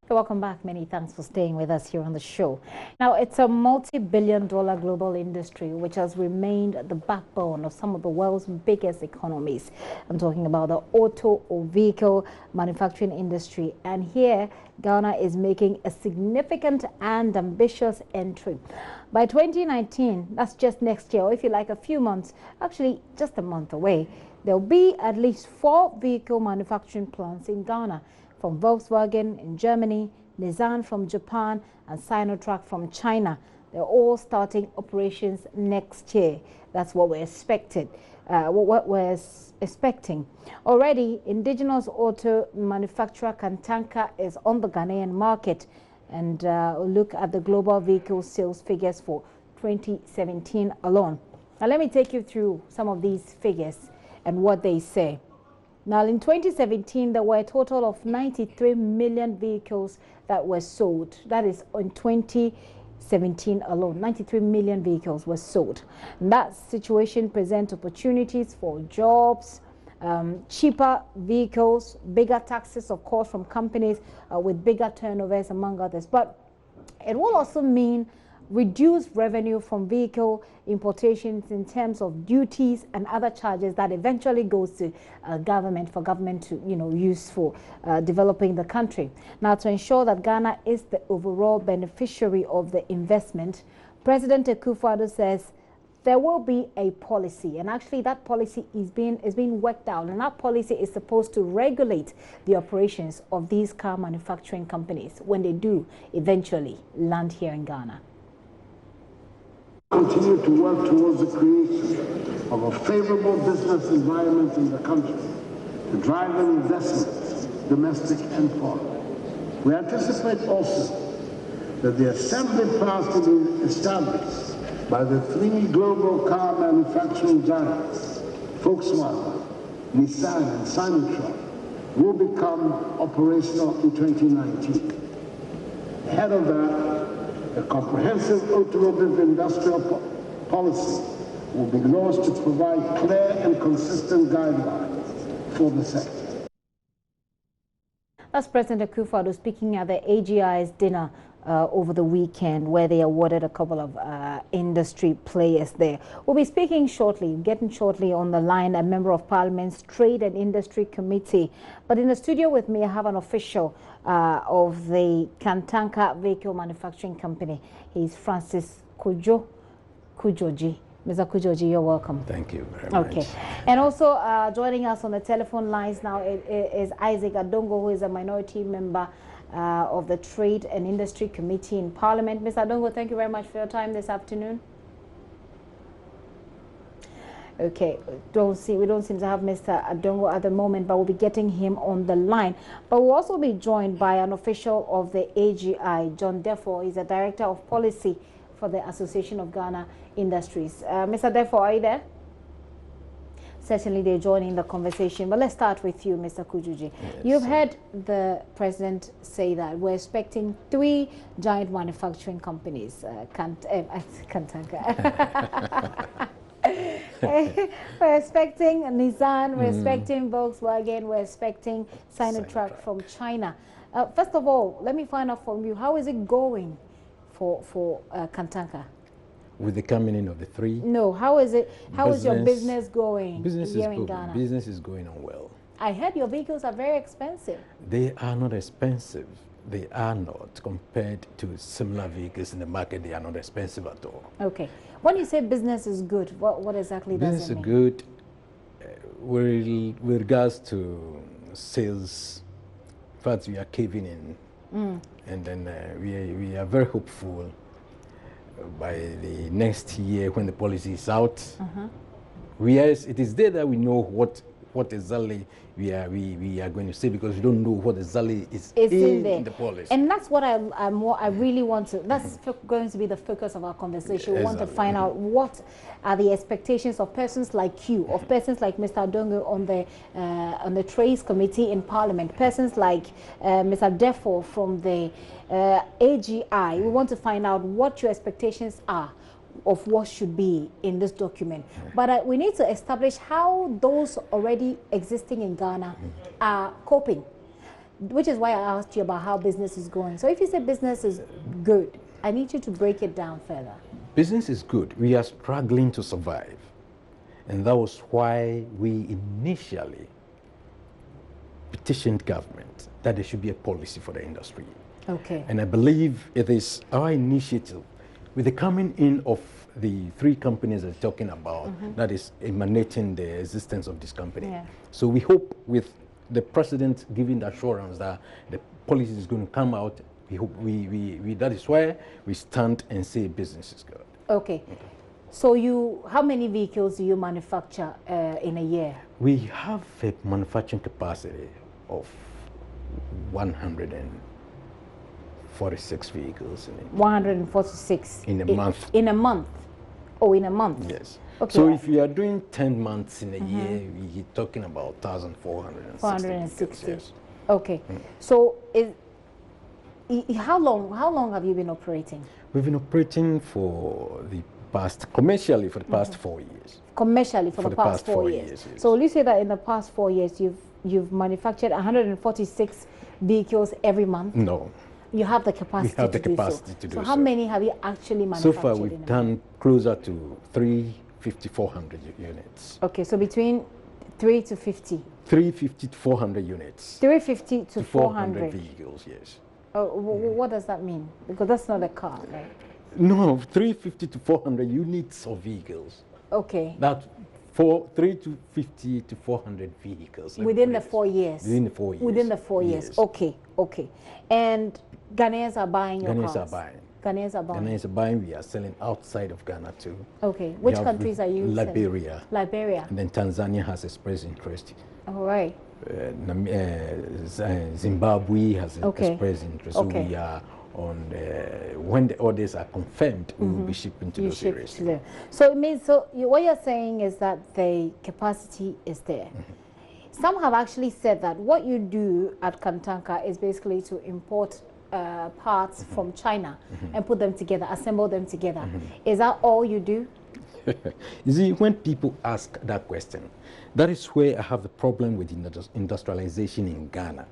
Welcome back. Many thanks for staying with us here on the show. Now, it's a multi-billion-dollar global industry which has remained the backbone of some of the world's biggest economies. I'm talking about the auto or vehicle manufacturing industry. And here, Ghana is making a significant and ambitious entry. By 2019, that's just next year, or if you like, a few months, actually just a month away, there'll be at least 4 vehicle manufacturing plants in Ghana, from Volkswagen in Germany, Nissan from Japan, and Sinotruk from China. They're all starting operations next year. That's what we're expecting. Already, indigenous auto manufacturer Kantanka is on the Ghanaian market, and look at the global vehicle sales figures for 2017 alone. Now, let me take you through some of these figures and what they say. Now, in 2017, there were a total of 93 million vehicles that were sold. That is in 2017 alone. 93 million vehicles were sold. And that situation presents opportunities for jobs, cheaper vehicles, bigger taxes, of course, from companies with bigger turnovers, among others. But it will also mean reduced revenue from vehicle importations in terms of duties and other charges that eventually goes to government for government to use for developing the country. Now, to ensure that Ghana is the overall beneficiary of the investment, President Akufo-Addo says there will be a policy, and actually that policy is being worked out, and that policy is supposed to regulate the operations of these car manufacturing companies when they do eventually land here in Ghana. Continue to work towards the creation of a favorable business environment in the country to drive investments, domestic and foreign. We anticipate also that the assembly plants to be established by the 3 global car manufacturing giants, Volkswagen, Nissan, and Sinotruk, will become operational in 2019. Ahead of that, a comprehensive automotive industrial policy will be launched to provide clear and consistent guidelines for the sector. That's President Akufo-Addo speaking at the AGI's dinner over the weekend, where they awarded a couple of industry players there. We'll be speaking getting shortly on the line, a member of Parliament's Trade and Industry Committee. But in the studio with me, I have an official of the Kantanka Vehicle Manufacturing Company. He's Francis Kujoji. Mr. Kujoji, you're welcome. Thank you very much. Okay. And also joining us on the telephone lines now is Isaac Adongo, who is a minority member of the Trade and Industry Committee in Parliament. Mr. Adongo, thank you very much for your time this afternoon. Okay, we don't seem to have Mr. Adongo at the moment, but we'll be getting him on the line. But we'll also be joined by an official of the AGI, John Defo. He's a Director of Policy for the Association of Ghana Industries. Mr. Defo, are you there? Certainly they're joining the conversation, but let's start with you, Mr. Kujoji. Yes, You've heard the president say that we're expecting 3 giant manufacturing companies, Kantanka. We're expecting Nissan, we're expecting Volkswagen, we're expecting Sinotruk from China. First of all, let me find out from you, how is it going for Kantanka? With the coming in of the 3? No, how is it? How is your business going here in Ghana? Business is going on well. I heard your vehicles are very expensive. They are not expensive. They are not. Compared to similar vehicles in the market, they are not expensive at all. Okay. When you say business is good, what exactly does it mean? Business is good with regards to sales. In fact, we are caving in. And then we are very hopeful by the next year when the policy is out. It is there that we know what exactly we are going to say, because we don't know what exactly is in the policy. And that's what I really want to, that's going to be the focus of our conversation. We want to find out what are the expectations of persons like you, of persons like Mr. Adongo on the Trades Committee in Parliament, persons like Mr. Defo from the AGI. We want to find out what your expectations are of what should be in this document. But we need to establish how those already existing in Ghana are coping. which is why I asked you about how business is going. So if you say business is good, I need you to break it down further. Business is good. We are struggling to survive. And that was why we initially petitioned government that there should be a policy for the industry. Okay. And I believe it is our initiative with the coming in of the 3 companies I'm talking about that is emanating the existence of this company. Yeah. So we hope with the president giving the assurance that the policy is going to come out, we hope that is why we stand and say business is good. Okay. So how many vehicles do you manufacture in a year? We have a manufacturing capacity of 146 vehicles in it. 146 in a month. In a month. Oh, in a month. Yes. Okay. So if you are doing 10 months in a year, we're talking about 1,460. 460. Yes. Okay. So how long have you been operating? We've been operating for the past, commercially for the past 4 years. Commercially for the past 4 years. Yes. So will you say that in the past 4 years you've manufactured 146 vehicles every month? No. You have the capacity We have the to do capacity so. to do So so. how many have you actually manufactured? So far we've done closer to 350, 400 units. Okay, so between 3 to 50. 350 to 400 units. 350 to 400 vehicles, yes. Oh, what does that mean? Because that's not a car, right? No, 350 to 400 units of vehicles. Okay. That for 350 to 400 vehicles. Within the 4 years. Within the 4 years. Within the 4 years. Yes. Okay, okay. And Ghanaians are buying your Ghanaians cars? are buying. Ghanaians are buying. Ghanaians are buying. We are selling outside of Ghana too. Okay. We Which have countries are you selling? Liberia. Liberia. And then Tanzania has expressed interest. All right. Zimbabwe has Okay. expressed interest. Okay. So we are on when the orders are confirmed, we will be shipping to You those ship areas. to them. So it means, what you're saying is that the capacity is there. Some have actually said that what you do at Kantanka is basically to import parts from China and put them together, assemble them together. Is that all you do? You see, when people ask that question, that is where I have the problem with industrialization in Ghana.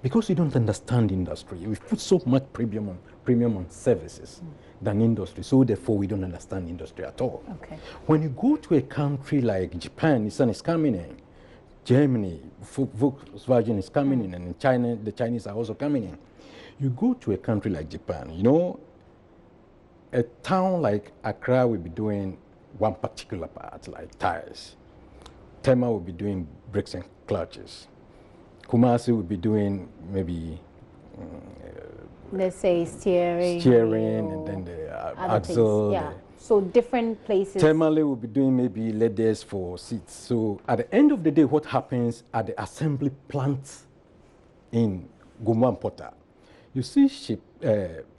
Because we don't understand industry, we've put so much premium on services than industry, so therefore we don't understand industry at all. Okay. When you go to a country like Japan, Nissan is coming in, Germany, Volkswagen is coming in, and in China, the Chinese are also coming in. You go to a country like Japan, you know, a town like Accra will be doing one particular part, like tires. Tema will be doing brakes and clutches. Kumasi will be doing maybe Let's say steering, and then the axle. Yeah. So different places. Temale will be doing maybe leathers for seats. So at the end of the day, what happens at the assembly plant in Gumwampota, you see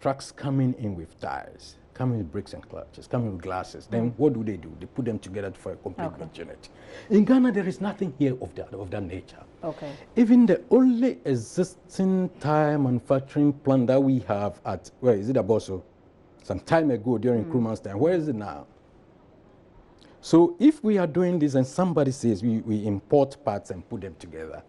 trucks coming in with tires, coming with brakes and clutches, coming with glasses. Then what do? They put them together for a complete unit. In Ghana, there is nothing here of that nature. Okay. Even the only existing tire manufacturing plant that we have at, where is it, Aboso? Some time ago during Nkrumah's time, where is it now? So if we are doing this and somebody says we import parts and put them together,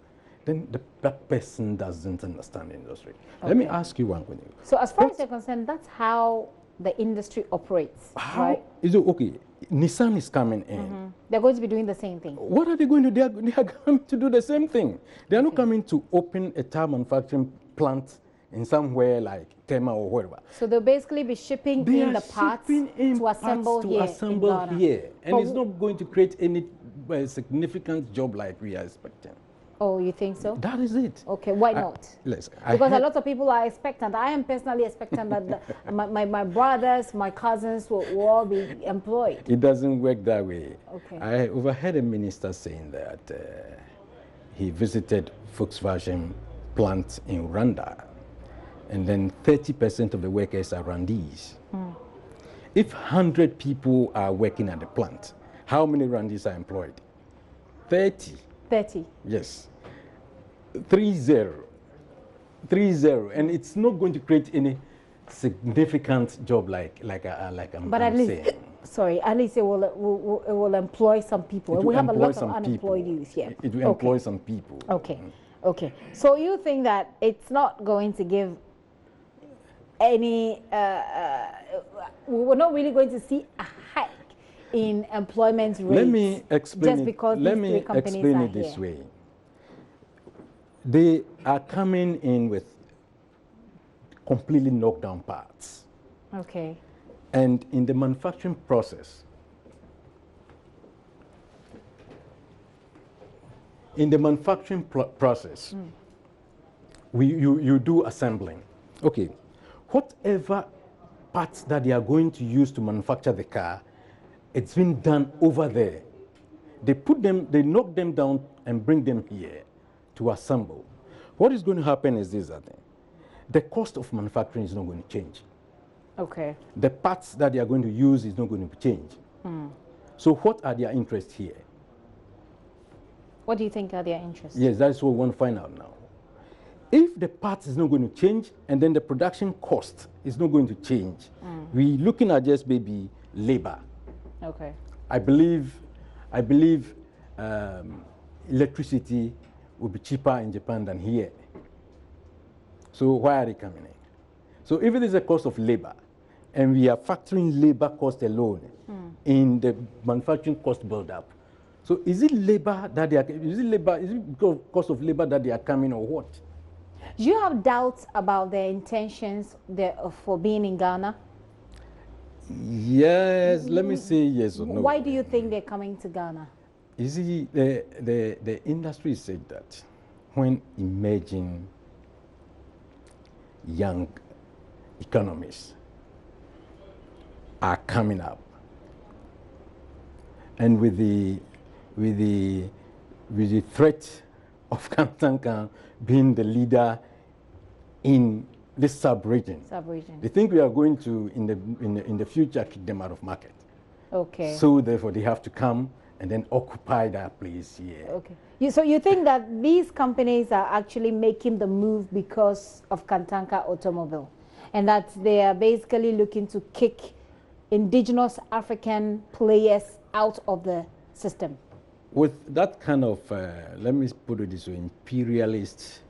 then that person doesn't understand the industry. Okay. Let me ask you one question. So as far as you're concerned, that's how the industry operates, right? Is it okay? Nissan is coming in. They're going to be doing the same thing. What are they going to do? They are going to do the same thing. They are not coming to open a tire manufacturing plant in somewhere like Tema or wherever. So they'll basically be shipping in the parts to assemble here. And it's not going to create any significant job like we are expecting. Oh, you think so? That is it. Okay, why not? Because a lot of people are expectant. I am personally expectant that my brothers, my cousins will all be employed. It doesn't work that way. Okay. I overheard a minister saying that he visited Volkswagen plant in Rwanda, and then 30% of the workers are Rwandese. If 100 people are working at the plant, how many Rwandese are employed? 30. 30. Yes. 30. And it's not going to create any significant job like I'm But at least, saying. Sorry, at least it will employ some people. We have a lot of unemployed youth here. It will employ some people. Okay. Okay, so you think that it's not going to give any, we're not really going to see a hike in employment rates. Let me explain just because Let these me three companies explain are it this here. way. They are coming in with completely knocked down parts. Okay. And in the manufacturing process, you do assembling. Okay, whatever parts that they are going to use to manufacture the car, it's been done over there. They knock them down and bring them here to assemble. What is going to happen is this, I think. The cost of manufacturing is not going to change. Okay. The parts that they are going to use is not going to change. So what are their interests here? What do you think are their interests? Yes, that's what we want to find out now. If the parts is not going to change and then the production cost is not going to change, we're looking at just maybe labor. Okay. I believe electricity will be cheaper in Japan than here. So why are they coming in? So if it is a cost of labor, and we are factoring labor cost alone in the manufacturing cost build-up, so is it labor that they are? Is it cost of labor that they are coming, or what? Do you have doubts about their intentions for being in Ghana? Yes, let me say yes or no. Why do you think they're coming to Ghana? You see, the industry said that when emerging young economies are coming up, and with the threat of Kantanka being the leader in this sub-region, they think we are going to in the future kick them out of market. Okay. So therefore they have to come and then occupy that place here. Okay. So you think that these companies are actually making the move because of Kantanka Automobile, and that they are basically looking to kick indigenous African players out of the system? With that kind of, let me put it this way, imperialist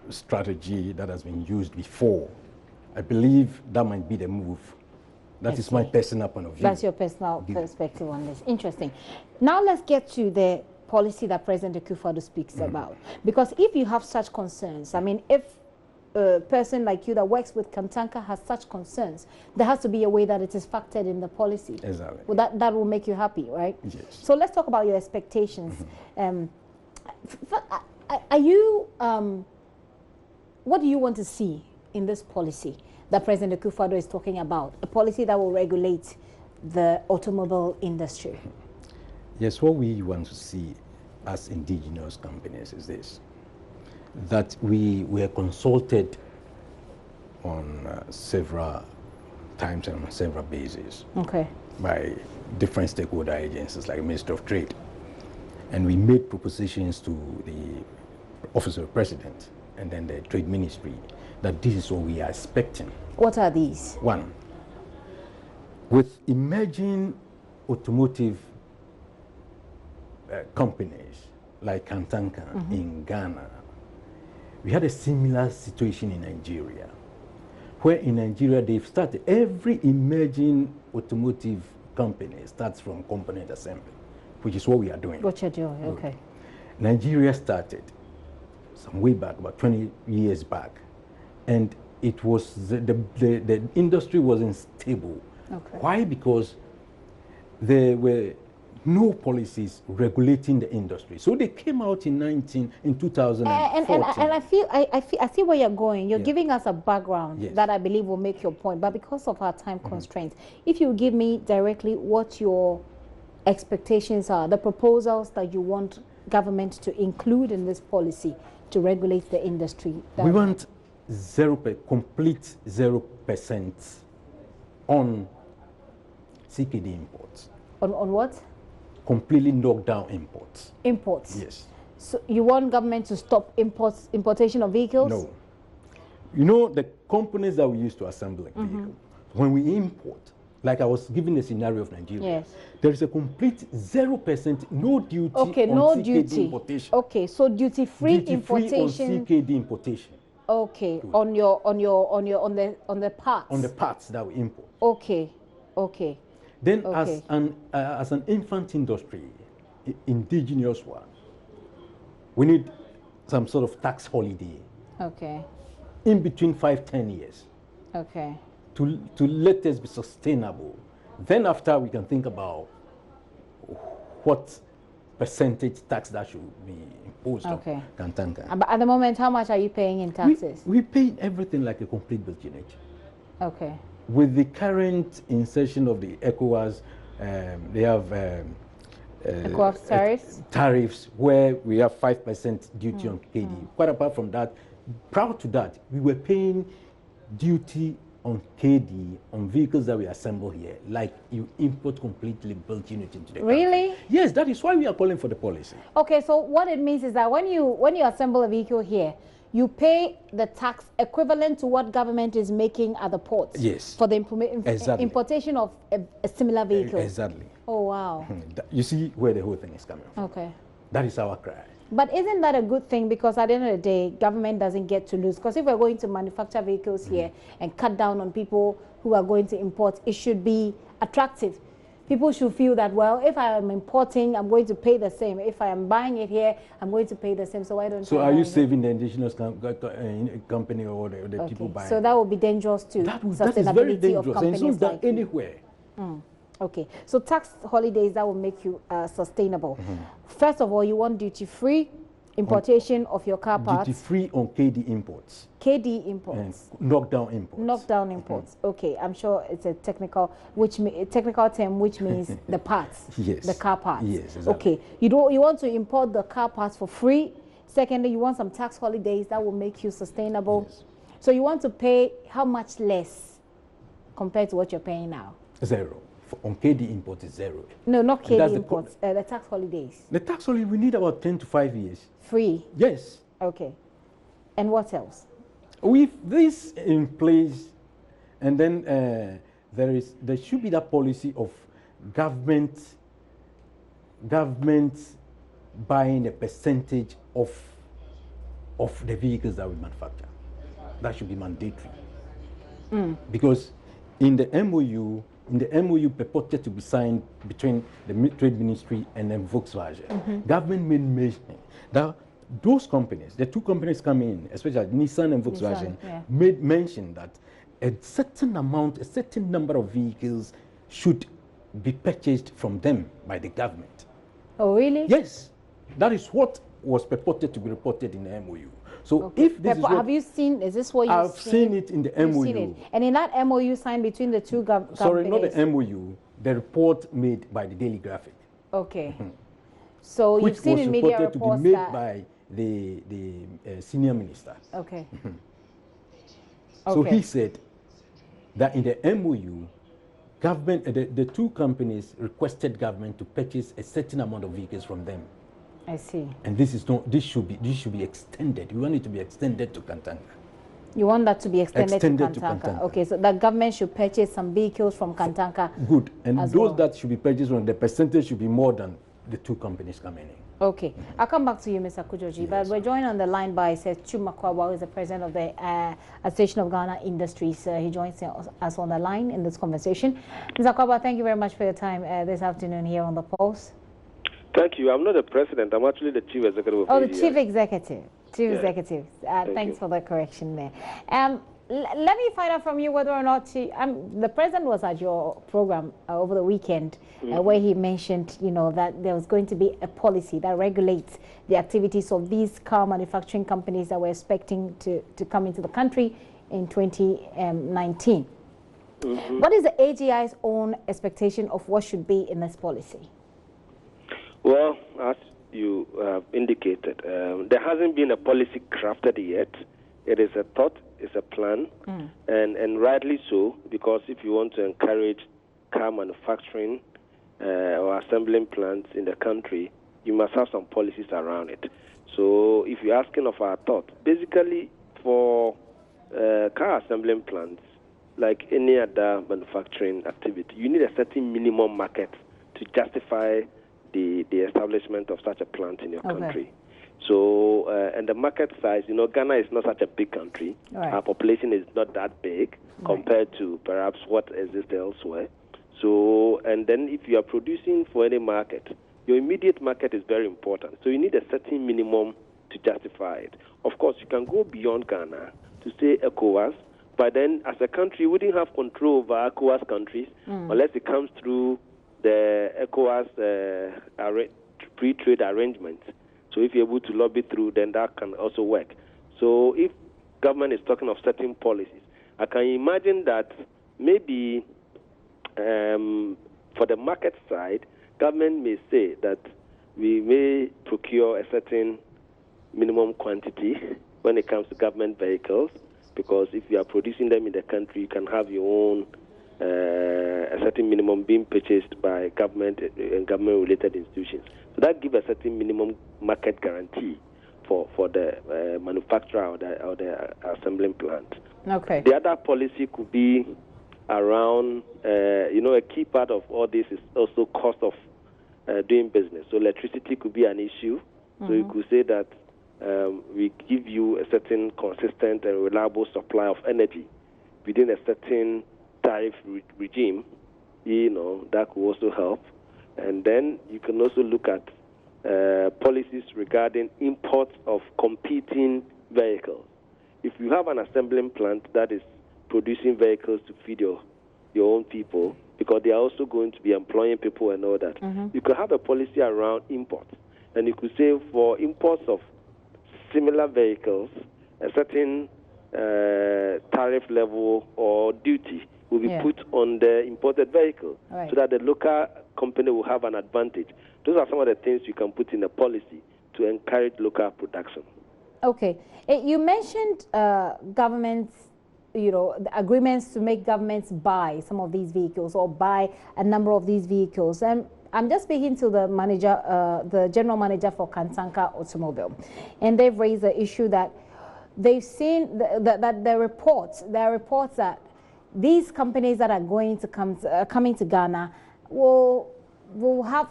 strategy that has been used before, I believe that might be the move. That is my personal point of view. That's your personal perspective on this. Interesting. Now let's get to the policy that President Akufo-Addo speaks about. Because if you have such concerns, I mean, if a person like you that works with Kantanka has such concerns, there has to be a way that it is factored in the policy. Exactly. Well, that will make you happy, right? Yes. So let's talk about your expectations. Are you, what do you want to see in this policy that President Akufo-Addo is talking about, a policy that will regulate the automobile industry? Yes, what we want to see as indigenous companies is this, that we were consulted on several times and on several bases by different stakeholder agencies like Ministry of Trade. And we made propositions to the Office of the President and then the Trade Ministry that this is what we are expecting. What are these? One, with emerging automotive companies like Kantanka in Ghana, we had a similar situation in Nigeria, where in Nigeria they've started, every emerging automotive company starts from component assembly, which is what we are doing. What you're doing, okay. Nigeria started some way back, about 20 years back, and it was, the industry wasn't stable. Okay. Why? Because there were no policies regulating the industry. So they came out in 2014. And I see where you're going. You're giving us a background that I believe will make your point. But because of our time constraints, if you give me directly what your expectations are, the proposals that you want government to include in this policy to regulate the industry. We want complete 0% on CKD imports. On what? Completely knock down imports. Imports? Yes. So you want government to stop importation of vehicles? No. You know the companies that we use to assemble a vehicle, when we import, like I was giving a scenario of Nigeria. Yes. There is a complete 0% no duty Okay, on no CKD duty. importation. Okay, so duty-free importation. On CKD importation. Okay, Good. on the parts. On the parts that we import. Okay, okay. Then Okay. as an infant industry, indigenous one, we need some sort of tax holiday Okay. in between 5-10 years Okay. to let us be sustainable. Then after we can think about what percentage tax that should be imposed on Kantanka. But at the moment, how much are you paying in taxes? We pay everything like a complete business. Okay. With the current insertion of the ECOWAS, they have ECOWAS tariffs? Tariffs where we have 5% duty on KD. Quite apart from that, prior to that, we were paying duty on KD on vehicles that we assemble here, like you import completely built unit into the Really? country. Yes, that is why we are calling for the policy. Okay, so what it means is that when you assemble a vehicle here, you pay the tax equivalent to what government is making at the ports. Yes. For the Exactly. importation of a similar vehicle. Exactly. Oh, wow. You see where the whole thing is coming from. Okay. That is our cry. But isn't that a good thing? Because at the end of the day, government doesn't get to lose. Because if we're going to manufacture vehicles here and cut down on people who are going to import, it should be attractive. People should feel that, well, if I am importing, I'm going to pay the same. If I am buying it here, I'm going to pay the same. So why don't So I are you buy it? saving the indigenous company or the people buying? So that would be dangerous too. That is very dangerous. Of companies and it's not like done anywhere. Okay, so tax holidays that will make you sustainable. First of all, you want duty-free importation of your car parts. Duty-free on KD imports. KD imports. And knockdown imports. Knockdown imports. Okay, I'm sure it's a technical term, which means the parts. Yes. The car parts. Yes, exactly. Okay, you want to import the car parts for free. Secondly, you want some tax holidays that will make you sustainable. Yes. So you want to pay how much less compared to what you're paying now? Zero. On KD imports is zero. No, not KD the imports. The tax holidays. The tax holiday, we need about 10 to 5 years. Free. Yes. Okay. And what else? With this in place, and then there should be that policy of government buying a percentage of the vehicles that we manufacture. That should be mandatory. Because in the MOU purported to be signed between the Trade Ministry and then Volkswagen, government made mention that those companies, the two companies coming in, especially Nissan and Volkswagen, made mention that a certain number of vehicles should be purchased from them by the government. Oh, really? Yes, that is what was purported to be reported in the MOU. So if this is what, have you seen, is this what you've I've seen it in the MOU. Seen it. And in that MOU signed between the two companies? Sorry, not the MOU, the report made by the Daily Graphic. Okay. So you've seen in media reports to be made by the senior minister. Okay. So he said that in the MOU, government, the two companies requested government to purchase a certain amount of vehicles from them. I see. And this should be extended. We want it to be extended to Kantanka. You want that to be extended to Kantanka. Kantanka. Okay, so the government should purchase some vehicles from Kantanka. Good. And those that should be purchased from the percentage should be more than the two companies coming in. Okay. I'll come back to you, Mr. Kujoji. Yes. But we're joined on the line by Chuma Kwaba, who is the president of the Association of Ghana Industries. He joins us on the line in this conversation. Mr. Kwaba, thank you very much for your time this afternoon here on the Pulse. Thank you. I'm not the president. I'm actually the chief executive of the chief executive. Executive. Thanks you. for the correction there. Let me find out from you whether or not the president was at your program over the weekend where he mentioned, that there was going to be a policy that regulates the activities of these car manufacturing companies that we're expecting to come into the country in 2019. What is the AGI's own expectation of what should be in this policy? Well, as you have indicated, there hasn't been a policy crafted yet. It is a thought, it's a plan, and rightly so, because if you want to encourage car manufacturing or assembling plants in the country, you must have some policies around it. So if you're asking of our thought, basically for car assembling plants, like any other manufacturing activity, you need a certain minimum market to justify the establishment of such a plant in your country. So, and the market size, Ghana is not such a big country. Right. Our population is not that big compared to perhaps what exists elsewhere. So, and then if you are producing for any market, your immediate market is very important. So you need a certain minimum to justify it. Of course, you can go beyond Ghana to say ECOWAS, but then as a country, we wouldn't have control over ECOWAS countries unless it comes through the ECOWAS free trade arrangements. So if you're able to lobby through, then that can also work. So if government is talking of certain policies, I can imagine that maybe for the market side, government may say that we may procure a certain minimum quantity when it comes to government vehicles, because if you are producing them in the country, you can have your own a certain minimum being purchased by government and government-related institutions. So that gives a certain minimum market guarantee for the manufacturer or the assembling plant. Okay. The other policy could be around, a key part of all this is also cost of doing business. So electricity could be an issue. So you could say that we give you a certain consistent and reliable supply of energy within a certain tariff regime. That could also help. And then you can also look at policies regarding imports of competing vehicles. If you have an assembling plant that is producing vehicles to feed your own people, because they are also going to be employing people and all that, you could have a policy around imports. And you could say for imports of similar vehicles, a certain tariff level or duty will be put on the imported vehicle, so that the local company will have an advantage. Those are some of the things you can put in a policy to encourage local production. Okay. You mentioned governments, the agreements to make governments buy some of these vehicles or buy a number of these vehicles. And I'm just speaking to the manager, the general manager for Kantanka Automobile, and they've raised the issue that they've seen that there are reports that these companies that are going to coming to Ghana will have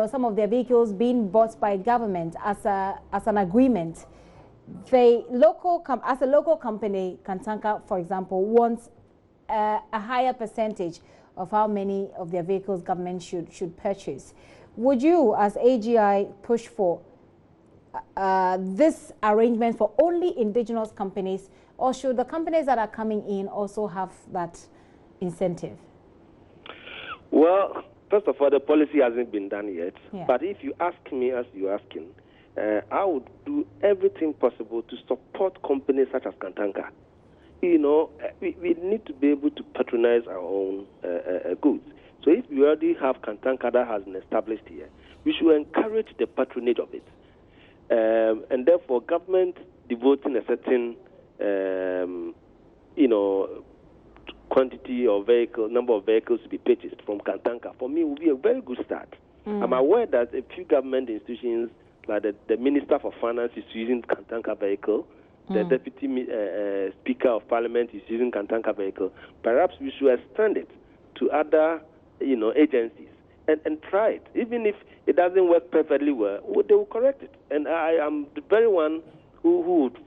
some of their vehicles being bought by government as an agreement. As a local company, Kantanka, for example, wants a higher percentage of how many of their vehicles government should purchase. Would you, as AGI, push for this arrangement for only indigenous companies, or should the companies that are coming in also have that incentive? Well, first of all, the policy hasn't been done yet. But if you ask me, as you're asking, I would do everything possible to support companies such as Kantanka. We need to be able to patronize our own goods. So if we already have Kantanka that has been established here, we should encourage the patronage of it. And therefore, government devoting a certain, quantity of number of vehicles to be purchased from Kantanka, for me, would be a very good start. I'm aware that a few government institutions, like the Minister for Finance is using Kantanka vehicle, the Deputy Speaker of Parliament is using Kantanka vehicle. Perhaps we should extend it to other, agencies and try it. Even if it doesn't work perfectly well, they will correct it. And I am the very one who would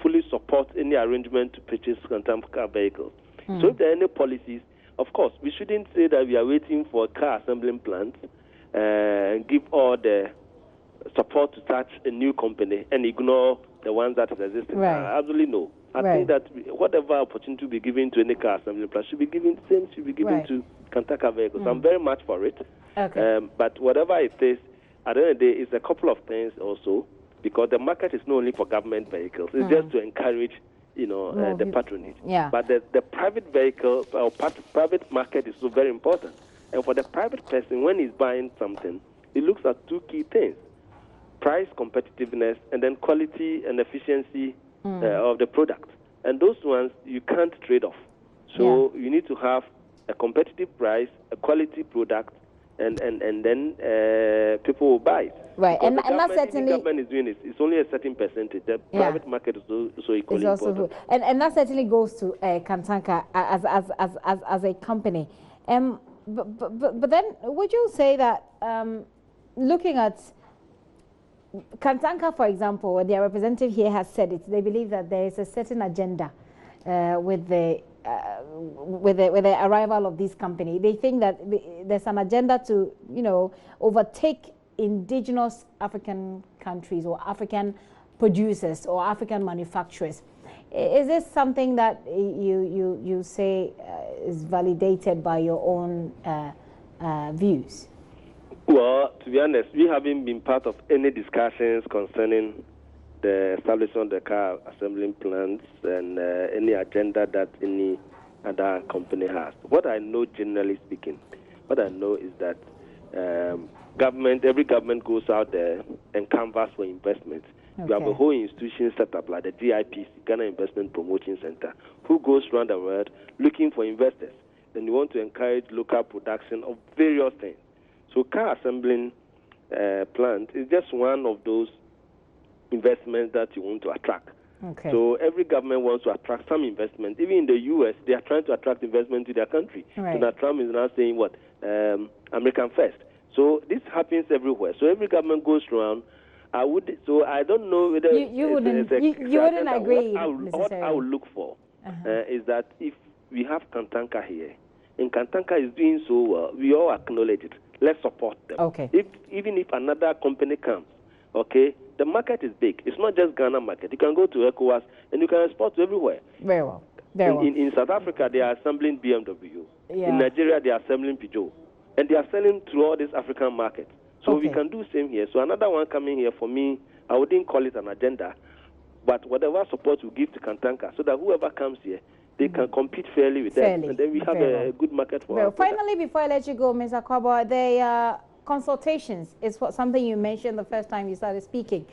fully support any arrangement to purchase Kantanka vehicles. So if there are any policies, of course, we shouldn't say that we are waiting for car assembling plants and give all the support to start a new company and ignore the ones that are existing. Absolutely no. I think that whatever opportunity to be given to any car assembly plant should be given to Kantanka vehicles. I'm very much for it. But whatever it is, at the end of the day, it's a couple of things also, because the market is not only for government vehicles. It's just to encourage the patronage. But the private vehicle or private market is so very important. And for the private person, when he's buying something, he looks at two key things: price competitiveness, and then quality and efficiency of the product. And those ones you can't trade off. So you need to have a competitive price, a quality product, and then people will buy it. Right, and that's certainly the government is doing it. It's only a certain percentage. The private market is so equally important. And that certainly goes to Kantanka as a company. But then, would you say that looking at Kantanka, for example, their representative here has said it, they believe that there is a certain agenda with the arrival of this company. They think that there's an agenda to, overtake indigenous African countries or African producers or African manufacturers. Is this something that you say is validated by your own views? Well, to be honest, we haven't been part of any discussions concerning the establishment of the car assembling plants and any agenda that any other company has. What I know, generally speaking, is that every government goes out there and canvass for investments. Okay. You have a whole institution set up like the GIPC, Ghana Investment Promotion Center, who goes around the world looking for investors. Then you want to encourage local production of various things. So car assembling plant is just one of those investments that you want to attract. Okay. So every government wants to attract some investment. Even in the U.S., they are trying to attract investment to their country. Right. Donald Trump is now saying what? American first. So this happens everywhere. So every government goes around. I don't know whether you wouldn't agree. What I would look for is that if we have Kantanka here, and Kantanka is doing so well, we all acknowledge it. Let's support them. Okay. Even if another company comes, okay, the market is big. It's not just Ghana market. You can go to ECOWAS and you can export to everywhere. Very well. In South Africa, they are assembling BMW. Yeah. In Nigeria, they are assembling Peugeot. And they are selling to all these African markets. So we can do the same here. So another one coming here, for me, I wouldn't call it an agenda, but whatever support we give to Kantanka so that whoever comes here, they can compete fairly with them. And then we have a good market for us. Finally, before I let you go, Mr. Kwaba, the consultations is something you mentioned the first time you started speaking.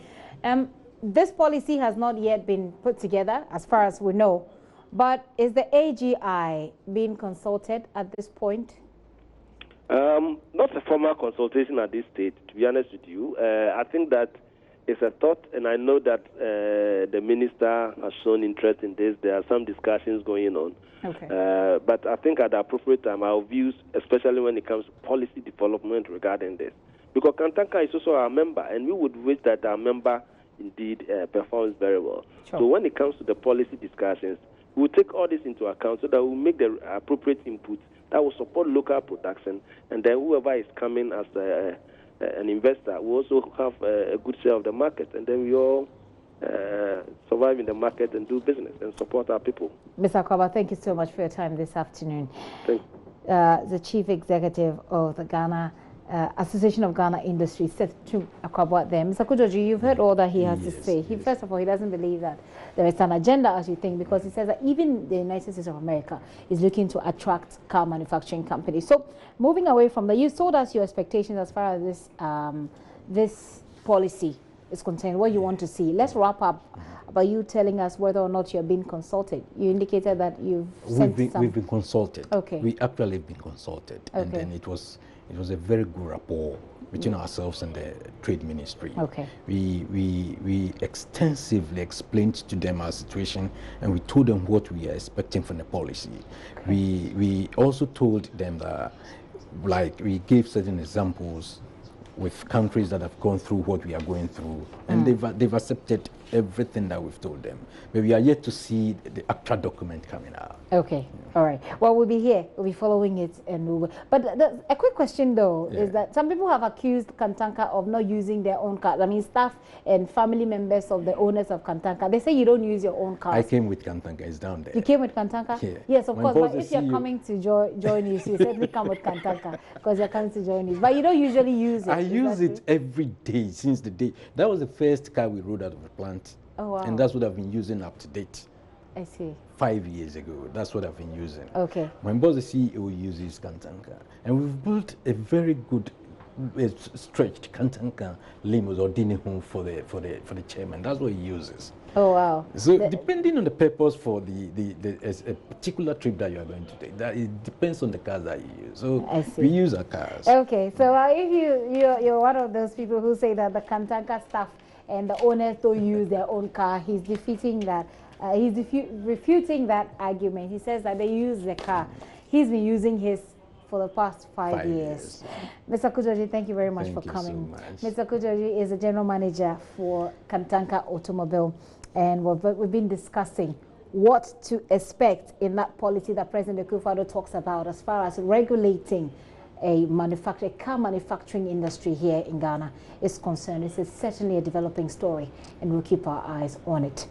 This policy has not yet been put together, as far as we know, but is the AGI being consulted at this point? Not a formal consultation at this stage, to be honest with you. I think that it's a thought, and I know that the minister has shown interest in this. There are some discussions going on. Okay. But I think at the appropriate time, our views, especially when it comes to policy development regarding this, because Kantanka is also our member, and we would wish that our member indeed performs very well. Sure. So when it comes to the policy discussions, we'll take all this into account so that we'll make the appropriate inputs that will support local production, and then whoever is coming as an investor will also have a good share of the market, and then we all survive in the market and do business and support our people. Mr. Kwaba, thank you so much for your time this afternoon. Thank you. The Chief Executive of the Ghana Association of Ghana Industry, Seth Akwaba there. Mr. Kujoji, you've heard all that he has to say. First of all, he doesn't believe that there is an agenda, as you think, because he says that even the United States of America is looking to attract car manufacturing companies. So, moving away from that, you told us your expectations as far as this this policy is concerned, what you want to see. Let's wrap up by you telling us whether or not you're being consulted. You indicated that we've been consulted. Okay. We actually have been consulted, and then it was a very good rapport between ourselves and the Trade Ministry. Okay. We extensively explained to them our situation, and we told them what we are expecting from the policy. Okay. We also told them that, like, we gave certain examples with countries that have gone through what we are going through, and they've accepted everything that we've told them. But we are yet to see the actual document coming out. Okay, all right. Well, we'll be here. We'll be following it, and we'll. But a quick question though is that some people have accused Kantanka of not using their own cars. I mean, staff and family members of the owners of Kantanka. They say you don't use your own cars. I came with Kantanka. It's down there. You came with Kantanka? Yeah. Yes, of course. But if you're coming to JoyNews, you certainly come with Kantanka because you're coming to JoyNews. But you don't usually use it. I use it every day since the day. That was the first car we rode out of the plant. Oh, wow. And that's what I've been using up to date. I see. 5 years ago, that's what I've been using. Okay. My boss, the CEO, uses Kantanka. And we've built a very good stretched Kantanka limos or dinihun for the chairman. That's what he uses. Oh wow! So depending on the purpose for a particular trip that you are going to take, that it depends on the cars that you use. So we use our cars. Okay, so if you're one of those people who say that the Kantanka staff and the owners don't use their own car, he's defeating that. He's refuting that argument. He says that they use the car. He's been using his for the past 5 years. Mr. Kujoji, thank you very much for coming. So much. Mr. Kujoji is the general manager for Kantanka Automobile, and we've been discussing what to expect in that policy that President Akufo-Addo talks about as far as regulating a car manufacturing industry here in Ghana is concerned. This is certainly a developing story, and we'll keep our eyes on it.